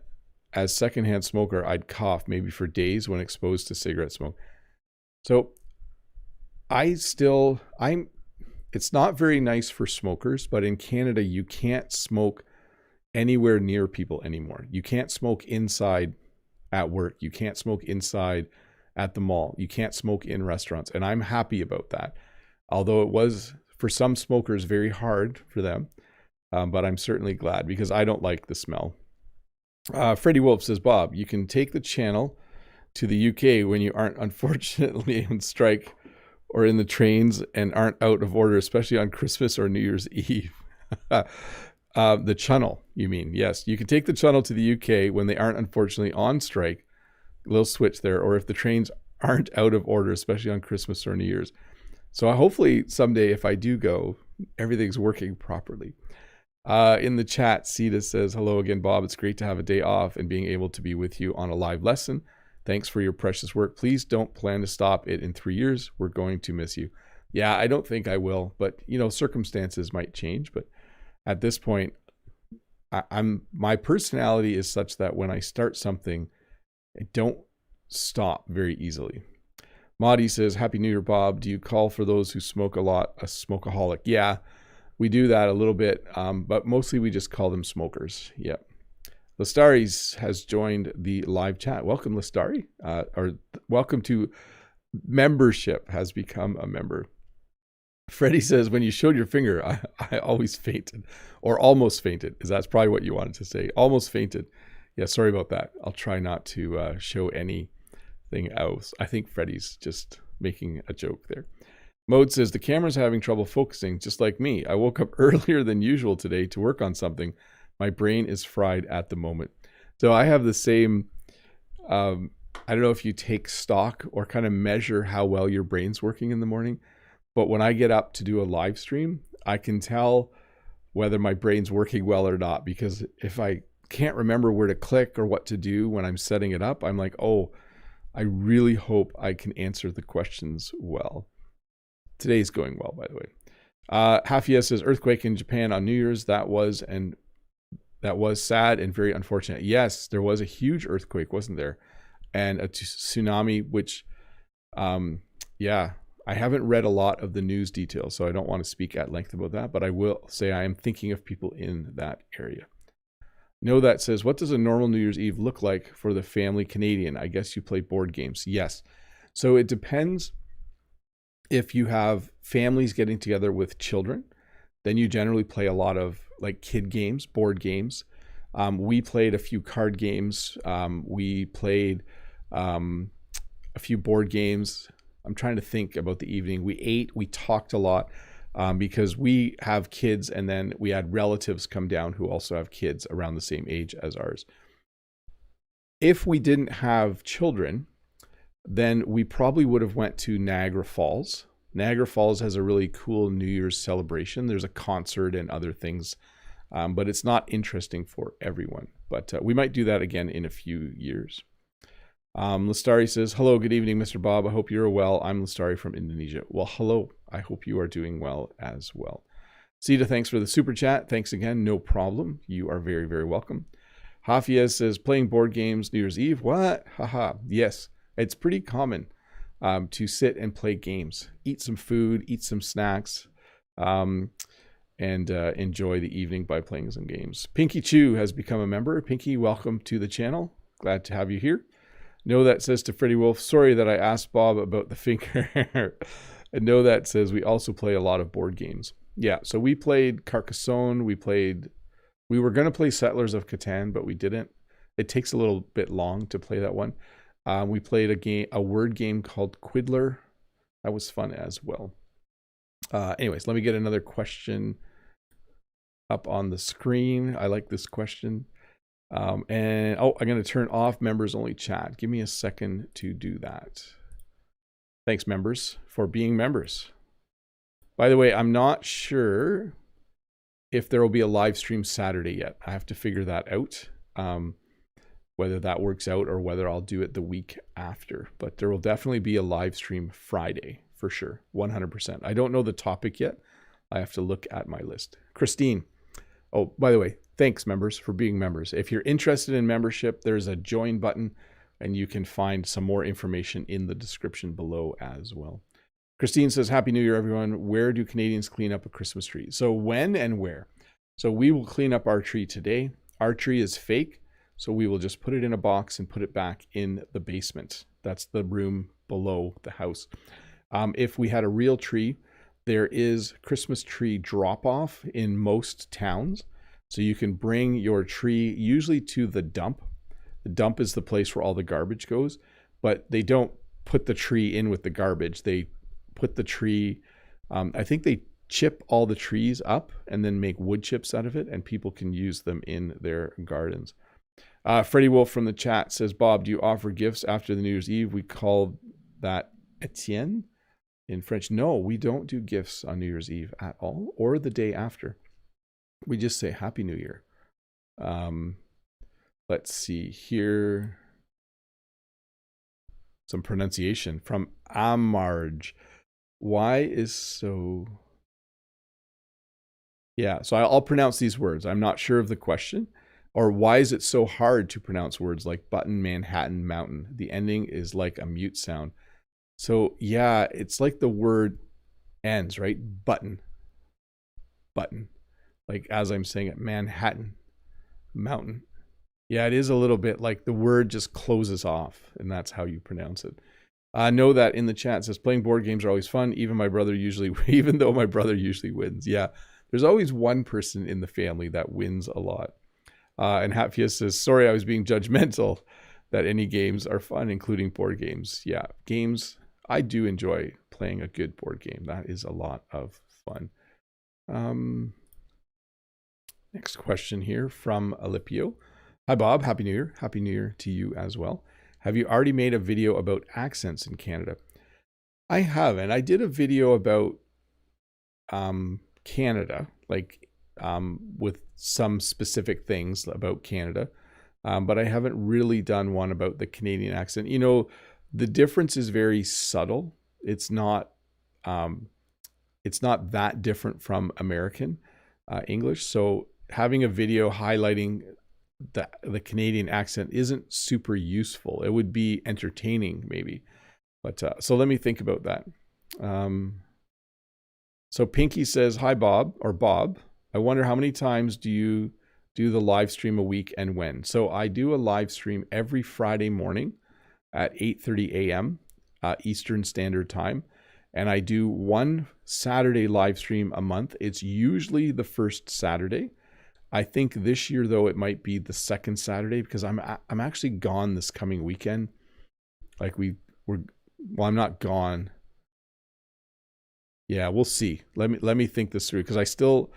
as secondhand smoker, I'd cough maybe for days when exposed to cigarette smoke. So it's not very nice for smokers, but in Canada, you can't smoke anywhere near people anymore. You can't smoke inside at work. You can't smoke inside at the mall. You can't smoke in restaurants. And I'm happy about that. Although it was, for some smokers, very hard for them. But I'm certainly glad because I don't like the smell. Freddie Wolf says, Bob, you can take the channel to the UK when you aren't unfortunately on strike or in the trains and aren't out of order, especially on Christmas or New Year's Eve. The channel, you mean? Yes, you can take the channel to the UK when they aren't unfortunately on strike. A little switch there. Or if the trains aren't out of order, especially on Christmas or New Year's. So hopefully someday if I do go, everything's working properly. In the chat, Sita says, hello again, Bob. It's great to have a day off and being able to be with you on a live lesson. Thanks for your precious work. Please don't plan to stop it in 3 years. We're going to miss you. Yeah, I don't think I will, but you know, circumstances might change. But at this point, my personality is such that when I start something, I don't stop very easily. Maudie says, Happy New Year, Bob. Do you call for those who smoke a lot a smokeaholic? Yeah, we do that a little bit, but mostly we just call them smokers. Yep. Listaris has joined the live chat. Welcome, Listari. Or welcome to membership, has become a member. Freddie says, when you showed your finger, I always fainted or almost fainted. That's probably what you wanted to say. Almost fainted. Yeah, sorry about that. I'll try not to show anything else. I think Freddie's just making a joke there. Mode says, the camera's having trouble focusing, just like me. I woke up earlier than usual today to work on something. My brain is fried at the moment. So I have the same, I don't know if you take stock or kind of measure how well your brain's working in the morning. But when I get up to do a live stream, I can tell whether my brain's working well or not. Because if I can't remember where to click or what to do when I'm setting it up, I'm like, oh, I really hope I can answer the questions well. Today's going well, by the way. Hafia says, earthquake in Japan on New Year's. That was sad and very unfortunate. Yes, there was a huge earthquake, wasn't there? And a tsunami, which, yeah, I haven't read a lot of the news details, so I don't want to speak at length about that, but I will say I am thinking of people in that area. Know That says, what does a normal New Year's Eve look like for the family Canadian? I guess you play board games. Yes. So it depends. If you have families getting together with children, then you generally play a lot of like kid games, board games. We played a few card games. We played a few board games. I'm trying to think about the evening. We ate, we talked a lot because we have kids, and then we had relatives come down who also have kids around the same age as ours. If we didn't have children, then we probably would have went to Niagara Falls. Niagara Falls has a really cool New Year's celebration. There's a concert and other things, but it's not interesting for everyone. But we might do that again in a few years. Lestari says, hello, good evening, Mr. Bob. I hope you're well. I'm Lestari from Indonesia. Well, hello. I hope you are doing well as well. Sita, thanks for the super chat. Thanks again. No problem. You are very, very welcome. Hafia says, playing board games New Year's Eve. What? Haha. Yes. It's pretty common to sit and play games, eat some food, eat some snacks, and enjoy the evening by playing some games. Pinky Chew has become a member. Pinky, welcome to the channel. Glad to have you here. Know That says to Freddie Wolf, sorry that I asked Bob about the finger. And Know That says we also play a lot of board games. Yeah, so we played Carcassonne. We were going to play Settlers of Catan, but we didn't. It takes a little bit long to play that one. We played a word game called Quiddler. That was fun as well. Anyways, let me get another question up on the screen. I like this question. I'm going to turn off members only chat. Give me a second to do that. Thanks, members, for being members. By the way, I'm not sure if there will be a live stream Saturday yet. I have to figure that out. Whether that works out or whether I'll do it the week after. But there will definitely be a live stream Friday for sure, 100%. I don't know the topic yet. I have to look at my list. Christine. Oh, by the way, thanks, members, for being members. If you're interested in membership, there's a join button, and you can find some more information in the description below as well. Christine says, Happy New Year, everyone. Where do Canadians clean up a Christmas tree? So when and where? So we will clean up our tree today. Our tree is fake. So we will just put it in a box and put it back in the basement. That's the room below the house. If we had a real tree, there is Christmas tree drop-off in most towns. So you can bring your tree usually to the dump. The dump is the place where all the garbage goes, but they don't put the tree in with the garbage. They put the tree, I think they chip all the trees up and then make wood chips out of it, and people can use them in their gardens. Freddie Wolf from the chat says, Bob, do you offer gifts after the New Year's Eve? We call that Etienne in French. No, we don't do gifts on New Year's Eve at all, or the day after. We just say Happy New Year. Let's see here. Some pronunciation from Amarj. Why is so... Yeah, so I'll pronounce these words. I'm not sure of the question. Or why is it so hard to pronounce words like button, Manhattan, mountain? The ending is like a mute sound. So yeah, it's like the word ends, right? Button. Button. Like as I'm saying it, Manhattan, mountain. Yeah, it is a little bit like the word just closes off, and that's how you pronounce it. Know That in the chat says, playing board games are always fun, even though my brother usually wins. Yeah, there's always one person in the family that wins a lot. And Hatfia says, sorry, I was being judgmental that any games are fun, including board games. Yeah, games, I do enjoy playing a good board game. That is a lot of fun. Next question here from Alipio. Hi, Bob. Happy New Year. Happy New Year to you as well. Have you already made a video about accents in Canada? I haven't. I did a video about Canada, like with some specific things about Canada, but I haven't really done one about the Canadian accent. You know, the difference is very subtle. It's not that different from American English. So having a video highlighting the Canadian accent isn't super useful. It would be entertaining maybe, but so let me think about that. So Pinky says, hi Bob, or Bob, I wonder how many times do you do the live stream a week and when? So I do a live stream every Friday morning at 8:30 a.m. Eastern Standard Time. And I do one Saturday live stream a month. It's usually the first Saturday. I think this year, though, it might be the second Saturday because I'm actually gone this coming weekend. Like well, I'm not gone. Yeah, we'll see. Let me think this through because I still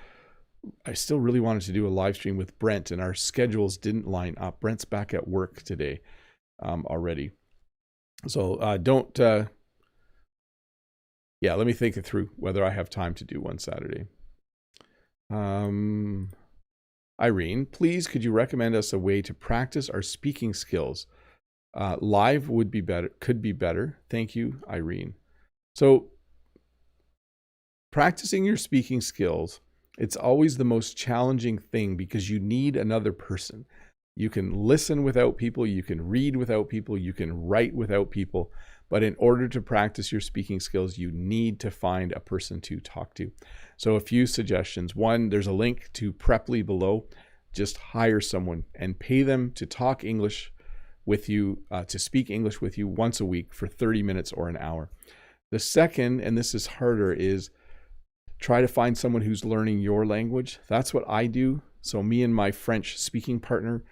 really wanted to do a live stream with Brent, and our schedules didn't line up. Brent's back at work today already. So yeah, let me think it through whether I have time to do one Saturday. Irene, please, could you recommend us a way to practice our speaking skills? Live would be better, could be better. Thank you, Irene. So practicing your speaking skills, it's always the most challenging thing because you need another person. You can listen without people, you can read without people, you can write without people. But in order to practice your speaking skills, you need to find a person to talk to. So a few suggestions. One, there's a link to Preply below. Just hire someone and pay them to talk English with you, to speak English with you once a week for 30 minutes or an hour. The second, and this is harder, is try to find someone who's learning your language. That's what I do. So me and my French speaking partner,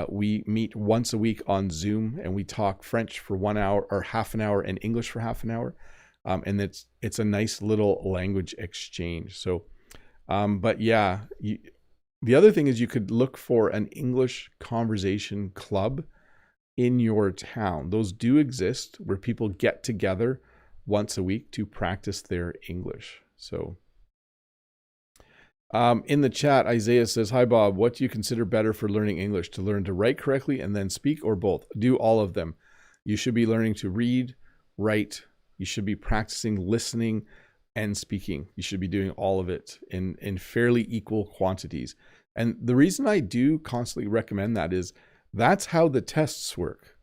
we meet once a week on Zoom and we talk French for 1 hour or half an hour and English for half an hour. And it's a nice little language exchange. So, but yeah, the other thing is you could look for an English conversation club in your town. Those do exist where people get together once a week to practice their English. So in the chat, Isaiah says, hi, Bob. What do you consider better for learning English? To learn to write correctly and then speak, or both? Do all of them. You should be learning to read, write. You should be practicing listening and speaking. You should be doing all of it in fairly equal quantities. And the reason I do constantly recommend that is that's how the tests work.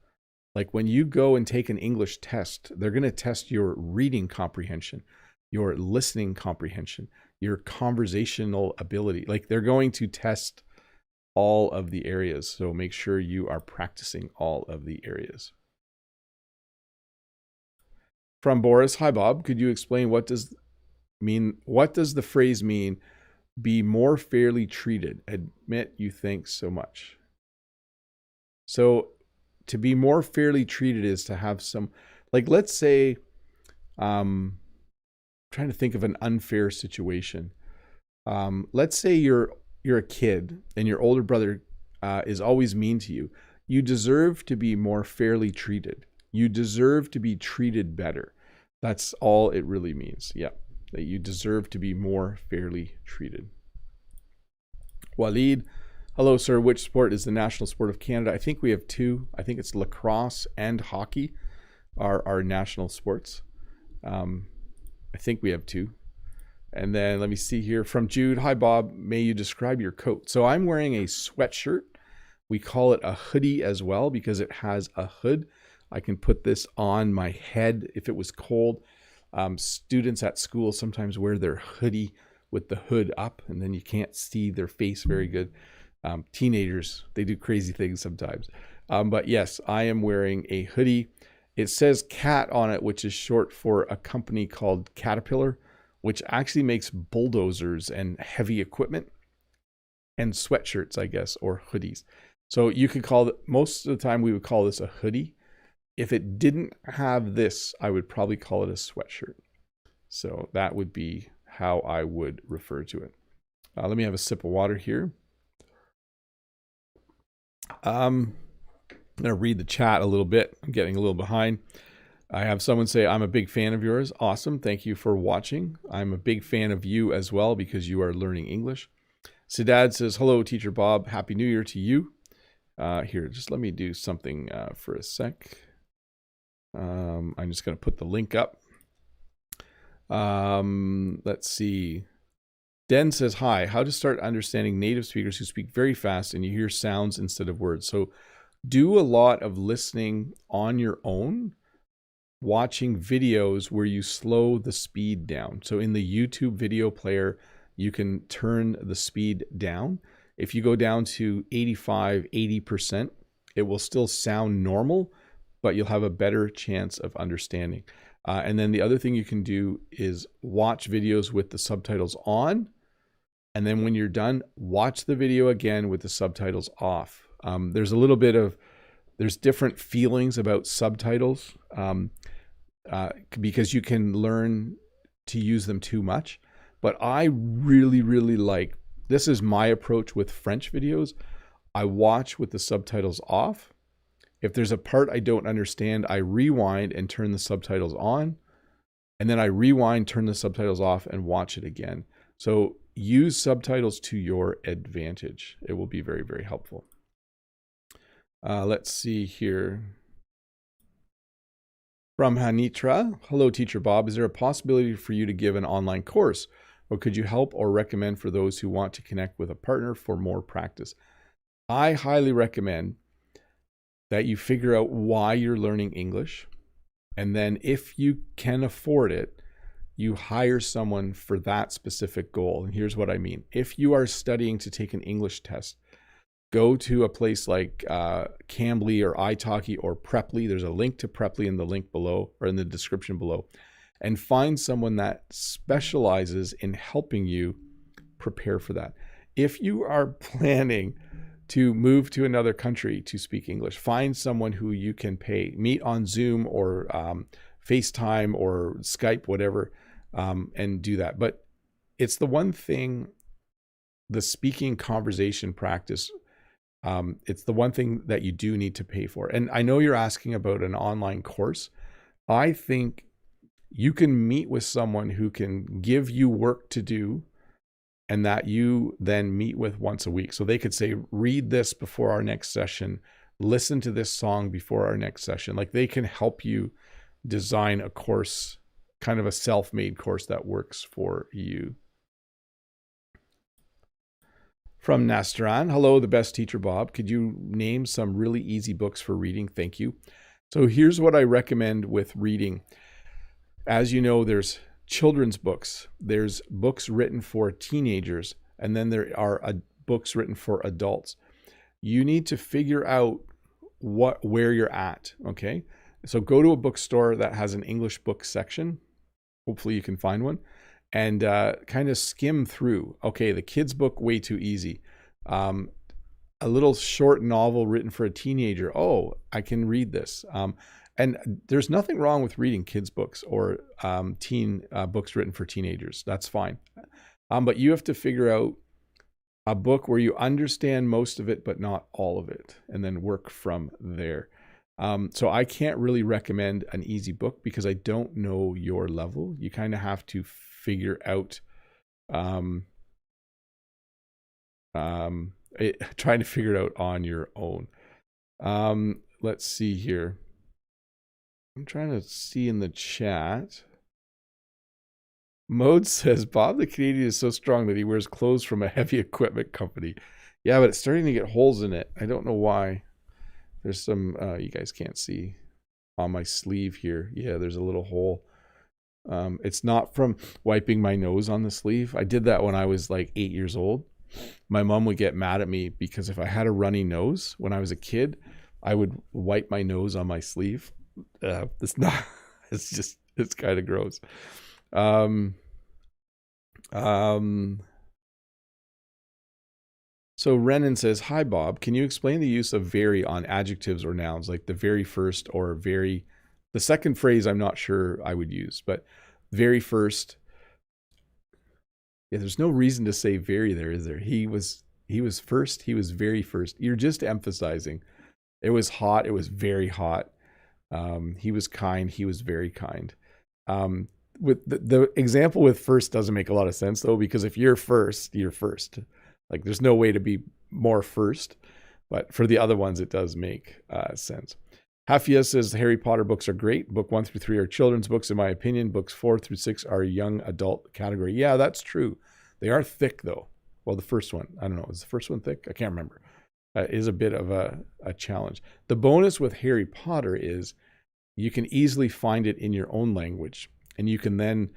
Like when you go and take an English test, they're going to test your reading comprehension, your listening comprehension, your conversational ability. Like they're going to test all of the areas. So make sure you are practicing all of the areas. From Boris, hi Bob, could you explain what does the phrase mean, be more fairly treated? Admit you think so much. So to be more fairly treated is to have some, like, let's say, trying to think of an unfair situation. Let's say you're a kid and your older brother is always mean to you. You deserve to be more fairly treated. You deserve to be treated better. That's all it really means. Yeah, that you deserve to be more fairly treated. Walid, hello, sir. Which sport is the national sport of Canada? I think we have two. I think it's lacrosse and hockey are our national sports. I think we have two. And then let me see here from Jude. Hi, Bob. May you describe your coat? So I'm wearing a sweatshirt. We call it a hoodie as well because it has a hood. I can put this on my head if it was cold. Students at school sometimes wear their hoodie with the hood up and then you can't see their face very good. Teenagers, they do crazy things sometimes. But yes, I am wearing a hoodie. It says CAT on it, which is short for a company called Caterpillar, which actually makes bulldozers and heavy equipment and sweatshirts, I guess, or hoodies. So you could call it, most of the time we would call this a hoodie. If it didn't have this, I would probably call it a sweatshirt. So that would be how I would refer to it. Let me have a sip of water here. I'm going to read the chat a little bit. I'm getting a little behind. I have someone say, I'm a big fan of yours. Awesome. Thank you for watching. I'm a big fan of you as well because you are learning English. Sidad says, hello, Teacher Bob. Happy New Year to you. Here, just let me do something for a sec. I'm just going to put the link up. Let's see. Den says, hi, how to start understanding native speakers who speak very fast and you hear sounds instead of words. So do a lot of listening on your own, watching videos where you slow the speed down. So in the YouTube video player, you can turn the speed down If you go down to 85, 80%, it will still sound normal, but you'll have a better chance of understanding. And then the other thing you can do is watch videos with the subtitles on. And then when you're done, watch the video again with the subtitles off. There's different feelings about subtitles because you can learn to use them too much. But I really, really like, this is my approach with French videos. I watch with the subtitles off. If there's a part I don't understand, I rewind and turn the subtitles on. And then I rewind, turn the subtitles off, and watch it again. So use subtitles to your advantage. It will be very, very helpful. Let's see here. From Hanitra, hello, Teacher Bob. Is there a possibility for you to give an online course? Or could you help or recommend for those who want to connect with a partner for more practice? I highly recommend that you figure out why you're learning English. And then if you can afford it, you hire someone for that specific goal. And here's what I mean. If you are studying to take an English test, go to a place like Cambly or italki or Preply. There's a link to Preply in the link below or in the description below. And find someone that specializes in helping you prepare for that. If you are planning to move to another country to speak English, find someone who you can pay. Meet on Zoom or FaceTime or Skype, whatever, and do that. But it's the one thing, the speaking conversation practice, it's the one thing that you do need to pay for. And I know you're asking about an online course. I think you can meet with someone who can give you work to do and that you then meet with once a week. So they could say, read this before our next session, listen to this song before our next session. Like they can help you design a course, kind of a self-made course that works for you. From Nastran, hello, the best Teacher Bob. Could you name some really easy books for reading? Thank you. So here's what I recommend with reading. As you know, there's children's books, there's books written for teenagers, and then there are books written for adults. You need to figure out where you're at, okay? So go to a bookstore that has an English book section. Hopefully you can find one. And kind of skim through. Okay, the kids' book, way too easy. A little short novel written for a teenager. Oh, I can read this. And there's nothing wrong with reading kids' books or teen books written for teenagers. That's fine. But you have to figure out a book where you understand most of it, but not all of it, and then work from there. So I can't really recommend an easy book because I don't know your level. You kind of have to figure out, trying to figure it out on your own. Let's see here. I'm trying to see in the chat. Mode says, Bob the Canadian is so strong that he wears clothes from a heavy equipment company. Yeah, but it's starting to get holes in it. I don't know why. There's some, you guys can't see on my sleeve here. Yeah, there's a little hole. It's not from wiping my nose on the sleeve. I did that when I was like 8 years old. My mom would get mad at me because if I had a runny nose when I was a kid, I would wipe my nose on my sleeve. It's kind of gross. So Renan says, hi, Bob. Can you explain the use of very on adjectives or nouns, like the very first or very, the second phrase I'm not sure I would use, but very first. Yeah, there's no reason to say very there, is there? He was first. He was very first. You're just emphasizing. It was hot. It was very hot. He was kind. He was very kind. With the example with first doesn't make a lot of sense though, because if you're first, you're first. Like there's no way to be more first, but for the other ones, it does make sense. Hafia says Harry Potter books are great. Book 1 through 3 are children's books, in my opinion. Books 4 through 6 are young adult category. Yeah, that's true. They are thick though. Well, the first one, I don't know. Is the first one thick? I can't remember. Is a bit of a challenge. The bonus with Harry Potter is you can easily find it in your own language, and you can then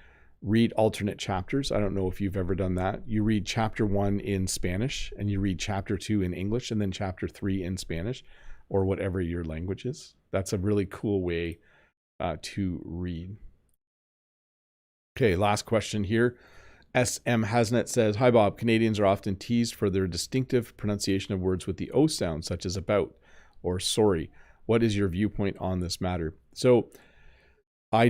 read alternate chapters. I don't know if you've ever done that. You read chapter 1 in Spanish and you read chapter 2 in English and then chapter 3 in Spanish or whatever your language is. That's a really cool way to read. Okay, last question here. SM Hasnet says, hi Bob, Canadians are often teased for their distinctive pronunciation of words with the O sound, such as about or sorry. What is your viewpoint on this matter? So I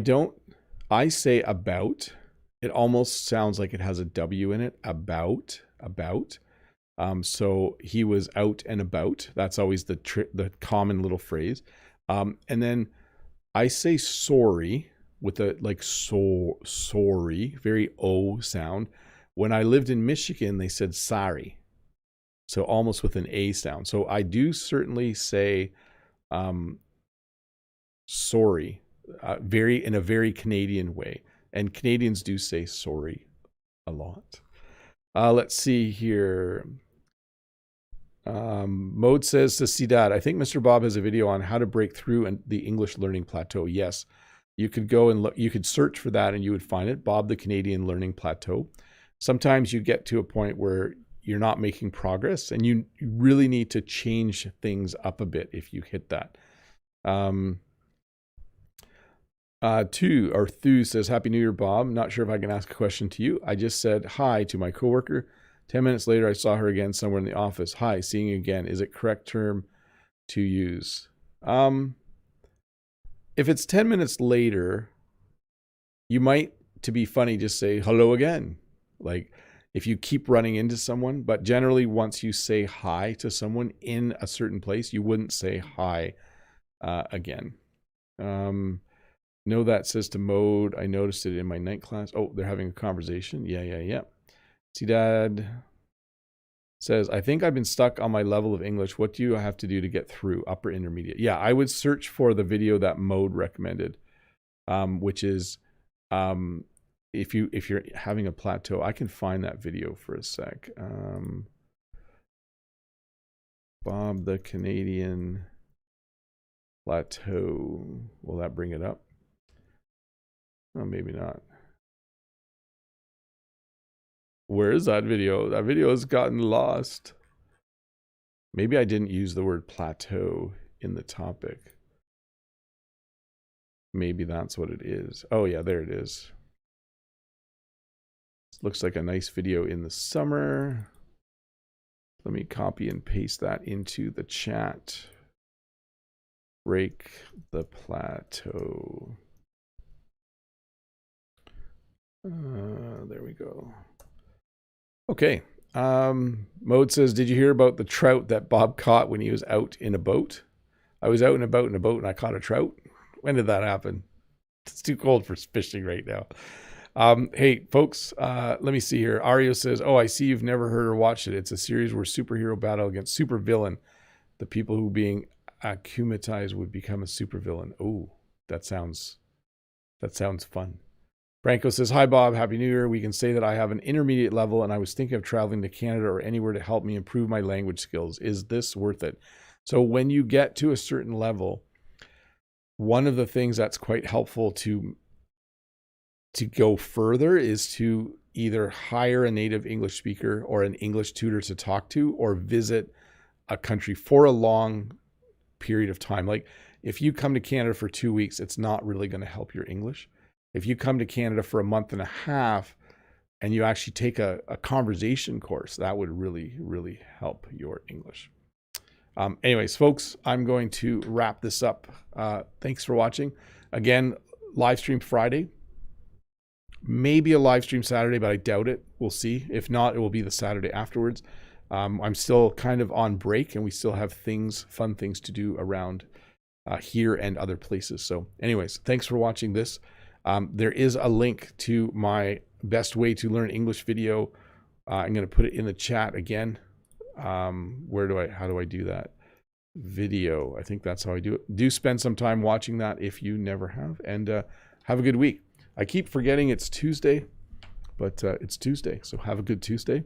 say about. It almost sounds like it has a W in it. About. So he was out and about. That's always the common little phrase. And then I say sorry with a sorry, very O sound. When I lived in Michigan, they said sorry. So almost with an A sound. So I do certainly say sorry, in a very Canadian way. And Canadians do say sorry a lot. Let's see here. Mode says to Sidad, I think Mr. Bob has a video on how to break through the English learning plateau. Yes, you could go and look, you could search for that and you would find it, Bob the Canadian Learning Plateau. Sometimes you get to a point where you're not making progress and you really need to change things up a bit if you hit that. Thu says, Happy New Year, Bob. Not sure if I can ask a question to you. I just said hi to my coworker. 10 minutes later, I saw her again somewhere in the office. Hi, seeing you again. Is it correct term to use? If it's 10 minutes later, you might, to be funny, just say hello again. Like if you keep running into someone, but generally once you say hi to someone in a certain place, you wouldn't say hi again. No, that says to Mode. I noticed it in my night class. Oh, they're having a conversation. Yeah. See, Dad says, I think I've been stuck on my level of English. What do I have to do to get through upper intermediate? Yeah, I would search for the video that Mode recommended, which is if you're having a plateau. I can find that video for a sec. Bob the Canadian Plateau. Will that bring it up? Oh, maybe not. Where is that video? That video has gotten lost. Maybe I didn't use the word plateau in the topic. Maybe that's what it is. Oh yeah, there it is. Looks like a nice video in the summer. Let me copy and paste that into the chat. Break the plateau. There we go. Okay. Mode says, did you hear about the trout that Bob caught when he was out in a boat? I was out and about in a boat and I caught a trout. When did that happen? It's too cold for fishing right now. Hey, folks, let me see here. Ario says, oh, I see you've never heard or watched it. It's a series where superhero battle against supervillain. The people who being akumatized would become a supervillain. Oh, that sounds fun. Franco says, hi, Bob. Happy New Year. We can say that I have an intermediate level and I was thinking of traveling to Canada or anywhere to help me improve my language skills. Is this worth it? So when you get to a certain level, one of the things that's quite helpful to go further is to either hire a native English speaker or an English tutor to talk to, or visit a country for a long period of time. Like if you come to Canada for 2 weeks, it's not really going to help your English. If you come to Canada for a month and a half and you actually take a conversation course, that would really, really help your English. Anyways, folks, I'm going to wrap this up. Thanks for watching. Again, live stream Friday. Maybe a live stream Saturday, but I doubt it. We'll see. If not, it will be the Saturday afterwards. I'm still kind of on break and we still have fun things to do around here and other places. So anyways, thanks for watching this. There is a link to my best way to learn English video. I'm going to put it in the chat again. How do I do that? Video. I think that's how I do it. Do spend some time watching that if you never have, and have a good week. I keep forgetting it's Tuesday, but it's Tuesday. So have a good Tuesday.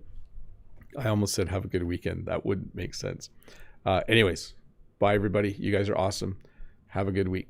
I almost said have a good weekend. That wouldn't make sense. Anyways, bye everybody. You guys are awesome. Have a good week.